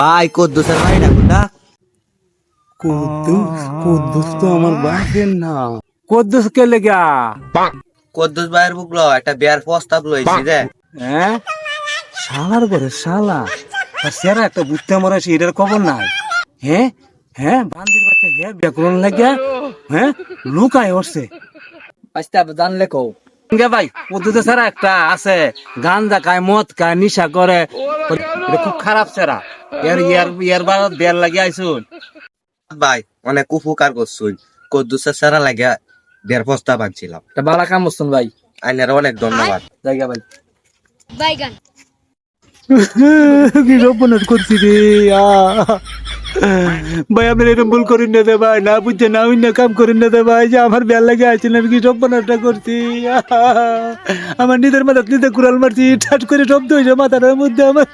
ভাই কদ্দুসের ভাই না কোনটা? কুদ্দুস কুদ্দুস তো আমার বাপের নাম। কুদ্দুস কে লেগা? কদ্দুস ভাইয়ের বুকলো একটা বিয়ার প্রস্তাব লইছি রে। হ্যাঁ, শালার ঘরে শালা আর সেরা একটা বুঝতে মরে এটার খবর নাই। হ্যাঁ হ্যাঁ, বান্দির বাচ্চা হ্যাঁ ব্যাকরণ লাগিয়া হ্যাঁ লুকায় উঠছে। আস্তে জানলে কও গে ভাই পদ্ধতি ছাড়া একটা আছে, গাঞ্জা খায়, মদ খায়, নিশা করে, এটা খুব খারাপ সেরা। এর ইয়ার ইয়ার বার বের লাগিয়ে আইসুন। ভাই অনেক উপকার করছুন, কদ্দুসের সারা লাগে বিয়ার প্রস্তাব আনছিলাম। এটা বালা কাম করছেন ভাই। আইনের অনেক ধন্যবাদ। জায়গা ভাই বাইগান কি রোপণের করছি রে ভাই, আমি এরকম ভুল করি না দে ভাই, না বুঝছে না অন্য কাম করি না দে ভাই, যে আমার বেল লাগে আসছিল আমি কি রোপণটা করছি। আমার নিজের মাথা নিজে কুড়াল মারছি, ঠাট করে শব্দ হয়েছে মাথার মধ্যে আমার।